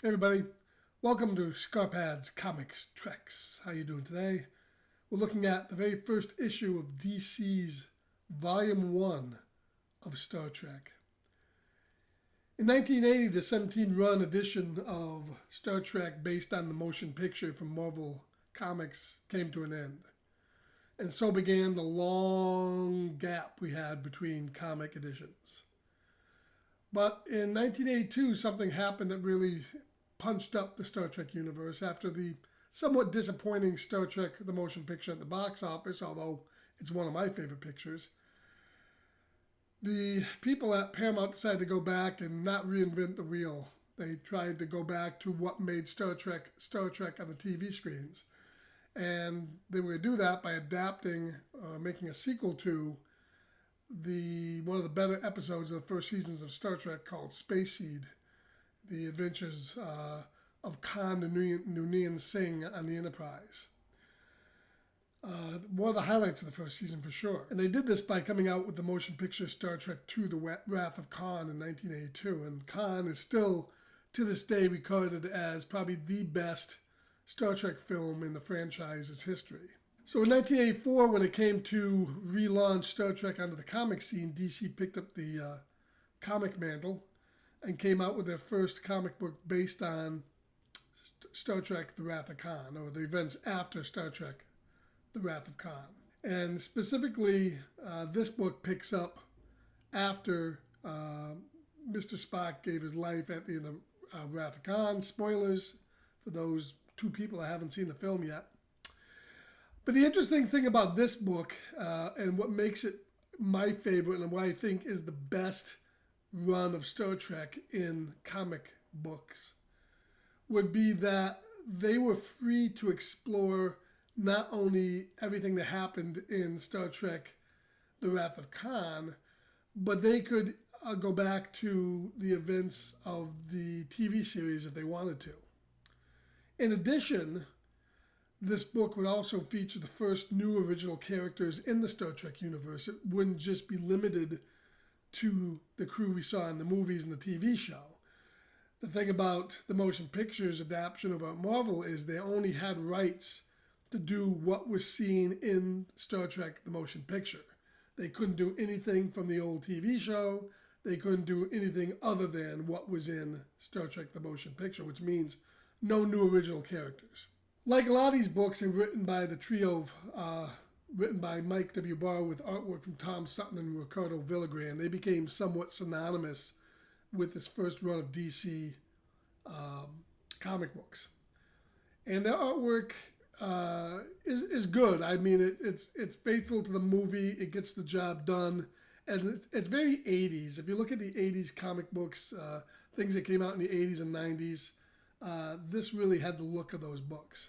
Hey everybody, welcome to Scarpad's Comics Treks. How you doing today? We're looking at the very first issue of DC's Volume 1 of Star Trek. In 1980, the 17-run edition of Star Trek based on the motion picture from Marvel Comics came to an end. And so began the long gap we had between comic editions. But in 1982, something happened that really punched up the Star Trek universe after the somewhat disappointing Star Trek the Motion Picture at the box office, although it's one of my favorite pictures. The people at Paramount decided to go back and not reinvent the wheel. They tried to go back to what made Star Trek on the TV screens. And they would do that by adapting, making a sequel to one of the better episodes of the first seasons of Star Trek called Space Seed. The adventures of Khan and Noonien Singh on the Enterprise. One of the highlights of the first season for sure. And they did this by coming out with the motion picture Star Trek II, The Wrath of Khan in 1982. And Khan is still, to this day, regarded as probably the best Star Trek film in the franchise's history. So in 1984, when it came to relaunch Star Trek onto the comic scene, DC picked up the comic mantle and came out with their first comic book based on Star Trek The Wrath of Khan, or the events after Star Trek The Wrath of Khan. And specifically, this book picks up after Mr. Spock gave his life at the end of Wrath of Khan. Spoilers for those two people that haven't seen the film yet. But the interesting thing about this book, and what makes it my favorite and what I think is the best run of Star Trek in comic books, would be that they were free to explore not only everything that happened in Star Trek The Wrath of Khan, but they could go back to the events of the TV series if they wanted to. In addition, this book would also feature the first new original characters in the Star Trek universe. It wouldn't just be limited to the crew we saw in the movies and the TV show. The thing about the motion pictures adaptation of Marvel is they only had rights to do what was seen in Star Trek the motion picture. They couldn't do anything from the old TV show. They couldn't do anything other than what was in Star Trek the motion picture, which means no new original characters. Like a lot of these books are written by the trio written by Mike W. Barr with artwork from Tom Sutton and Ricardo Villagrán, they became somewhat synonymous with this first run of DC comic books. And their artwork is good. I mean, it's faithful to the movie. It gets the job done. And it's very 80s. If you look at the 80s comic books, things that came out in the 80s and 90s, this really had the look of those books.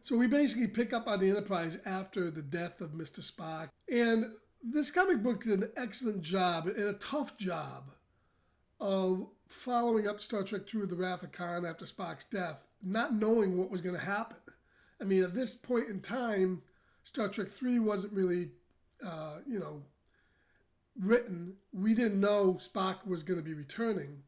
So we basically pick up on the Enterprise after the death of Mr. Spock. And this comic book did an excellent job, and a tough job, of following up Star Trek II, The Wrath of Khan after Spock's death, not knowing what was going to happen. I mean, at this point in time, Star Trek III wasn't really, written. We didn't know Spock was going to be returning.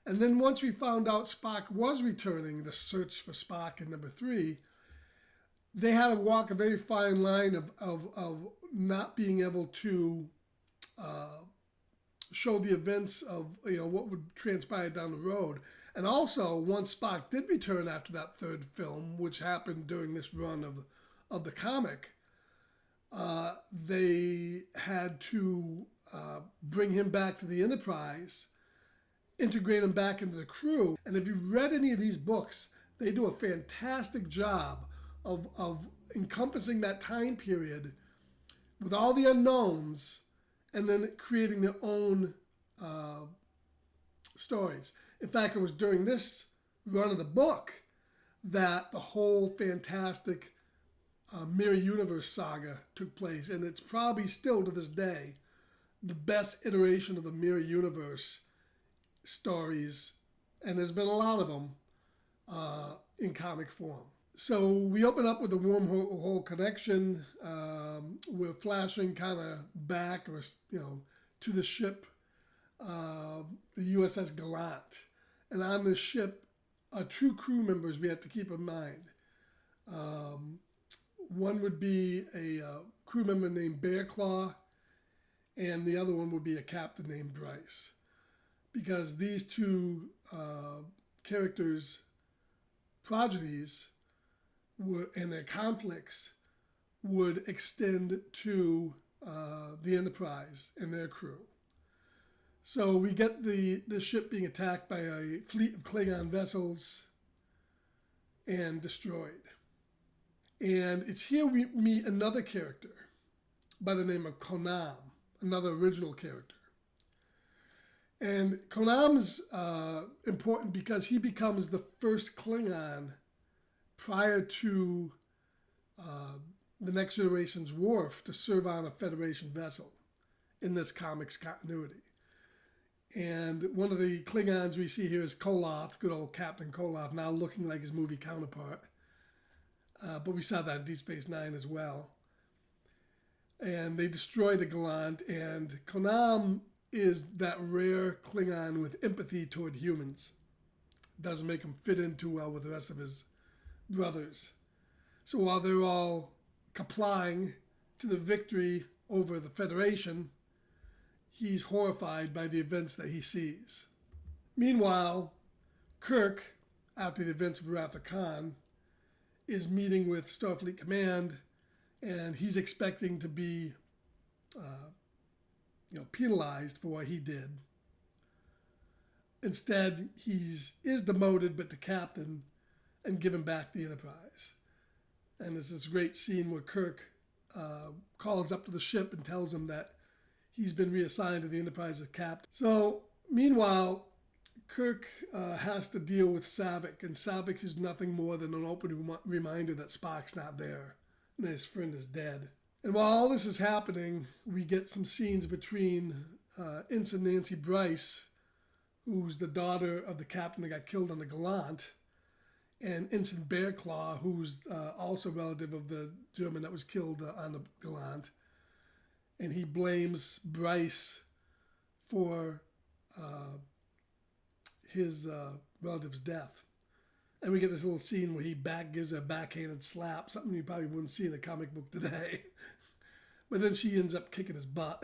And then once we found out Spock was returning, the search for Spock in number 3, they had to walk a very fine line of not being able to show the events of what would transpire down the road. And also, once Spock did return after that third film, which happened during this run of the comic, they had to bring him back to the Enterprise, integrate him back into the crew. And if you've read any of these books, they do a fantastic job of encompassing that time period with all the unknowns and then creating their own stories. In fact, it was during this run of the book that the whole fantastic Mirror Universe saga took place. And it's probably still to this day the best iteration of the Mirror Universe stories, and there's been a lot of them in comic form. So we open up with a wormhole connection. We're flashing kind of back, or to the ship, the USS Gallant, and on this ship two crew members we have to keep in mind. One would be a crew member named Bearclaw, and the other one would be a captain named Bryce. Because these two characters' progenies and their conflicts would extend to the Enterprise and their crew. So we get the ship being attacked by a fleet of Klingon vessels and destroyed. And it's here we meet another character by the name of Konam, another original character. And Konam's important because he becomes the first Klingon prior to the Next Generation's Worf to serve on a Federation vessel in this comic's continuity. And one of the Klingons we see here is Koloth, good old Captain Koloth, now looking like his movie counterpart. But we saw that in Deep Space Nine as well. And they destroy the Gallant, and Konam is that rare Klingon with empathy toward humans. Doesn't make him fit in too well with the rest of his brothers. So while they're all complying to the victory over the Federation, he's horrified by the events that he sees. Meanwhile, Kirk, after the events of Wrath of Khan, is meeting with Starfleet Command, and he's expecting to be penalized for what he did. Instead, is demoted but to captain and given back the Enterprise. And there's this great scene where Kirk calls up to the ship and tells him that he's been reassigned to the Enterprise as captain. So, meanwhile, Kirk has to deal with Saavik, and Saavik is nothing more than an open reminder that Spock's not there and his friend is dead. And while all this is happening, we get some scenes between Ensign Nancy Bryce, who's the daughter of the captain that got killed on the Gallant, and Ensign Bearclaw, who's also a relative of the German that was killed on the Gallant. And he blames Bryce for his relative's death. And we get this little scene where he gives a backhanded slap, something you probably wouldn't see in a comic book today. But then she ends up kicking his butt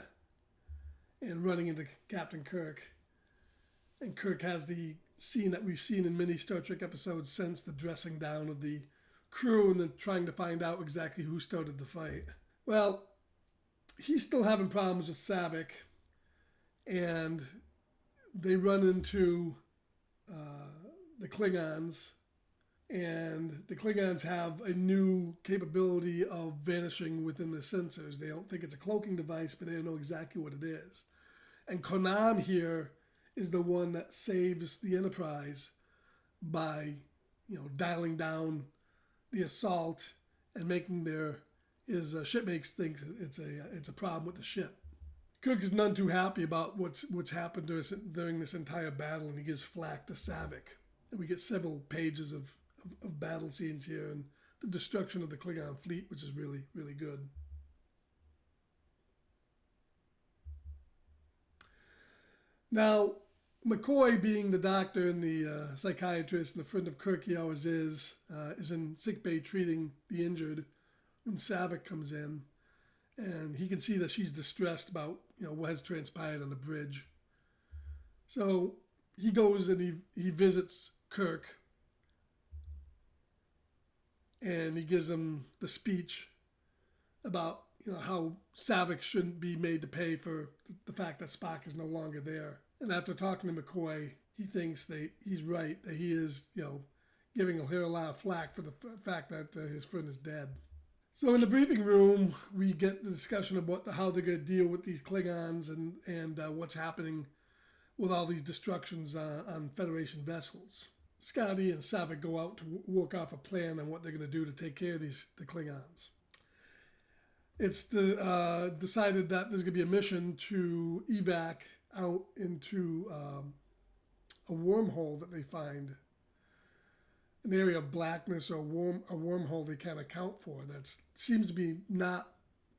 and running into Captain Kirk. And Kirk has the scene that we've seen in many Star Trek episodes since, the dressing down of the crew and then trying to find out exactly who started the fight. Well, he's still having problems with Saavik, and they run into the Klingons, and the Klingons have a new capability of vanishing within the sensors. They don't think it's a cloaking device, but they don't know exactly what it is. And Konam here is the one that saves the Enterprise by, dialing down the assault and making his shipmates think it's a problem with the ship. Kirk is none too happy about what's happened during this entire battle, and he gives flack to Saavik. And we get several pages of battle scenes here and the destruction of the Klingon fleet, which is really, really good. Now, McCoy, being the doctor and the psychiatrist and the friend of Kirk he always is in sickbay treating the injured when Saavik comes in, and he can see that she's distressed about what has transpired on the bridge. So he goes and he visits Kirk, and he gives him the speech about how Saavik shouldn't be made to pay for the fact that Spock is no longer there. And after talking to McCoy, he thinks that he's right, that he is giving her a lot of flack for the fact that his friend is dead. So in the briefing room, we get the discussion about how they're going to deal with these Klingons and what's happening with all these destructions on Federation vessels. Scotty and Saavik go out to work off a plan on what they're going to do to take care of the Klingons. It's decided that there's going to be a mission to evac out into a wormhole that they find, an area of blackness or a wormhole they can't account for that seems to be not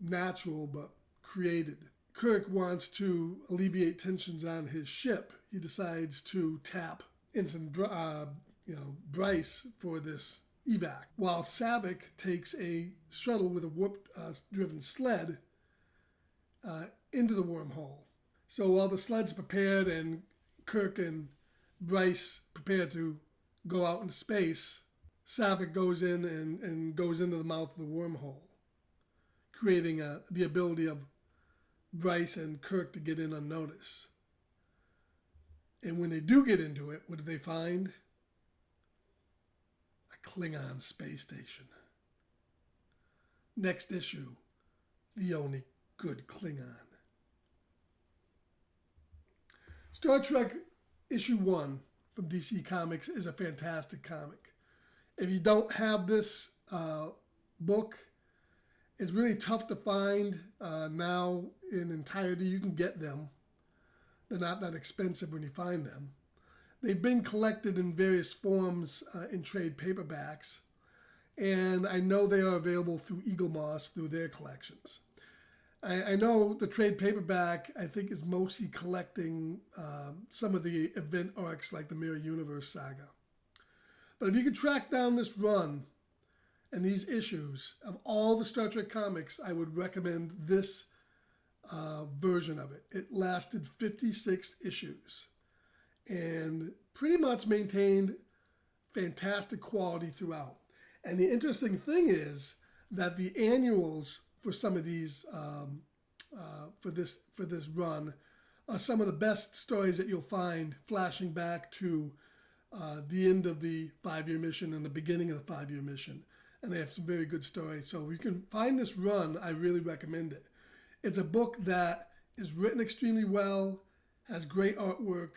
natural but created. Kirk wants to alleviate tensions on his ship. He decides to tap Ensign Bryce for this evac, while Saavik takes a shuttle with a warp-driven sled into the wormhole. So while the sled's prepared and Kirk and Bryce prepare to go out into space, Saavik goes in and goes into the mouth of the wormhole, creating the ability of Bryce and Kirk to get in unnoticed. And when they do get into it, what do they find? A Klingon space station. Next issue, the only good Klingon. Star Trek issue 1 from DC Comics is a fantastic comic. If you don't have this book, it's really tough to find now in entirety. You can get them. They're not that expensive when you find them. They've been collected in various forms in trade paperbacks, and I know they are available through Eagle Moss through their collections. I know the trade paperback, I think, is mostly collecting some of the event arcs like the Mirror Universe saga. But if you could track down this run and these issues of all the Star Trek comics, I would recommend this version of it. It lasted 56 issues and pretty much maintained fantastic quality throughout. And the interesting thing is that the annuals for some of these for this run are some of the best stories that you'll find, flashing back to the end of the 5-year mission and the beginning of the 5-year mission. And they have some very good stories. So if you can find this run, I really recommend it. It's a book that is written extremely well, has great artwork,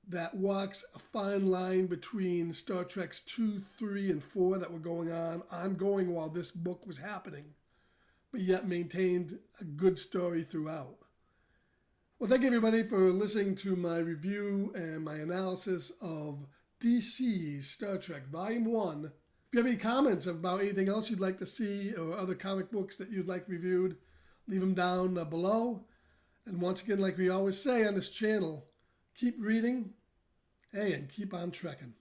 that walks a fine line between Star Treks 2, 3, and 4 that were ongoing while this book was happening, but yet maintained a good story throughout. Well, thank you everybody for listening to my review and my analysis of DC's Star Trek Volume 1. If you have any comments about anything else you'd like to see or other comic books that you'd like reviewed, leave them down below. And once again, like we always say on this channel, keep reading, and keep on trekking.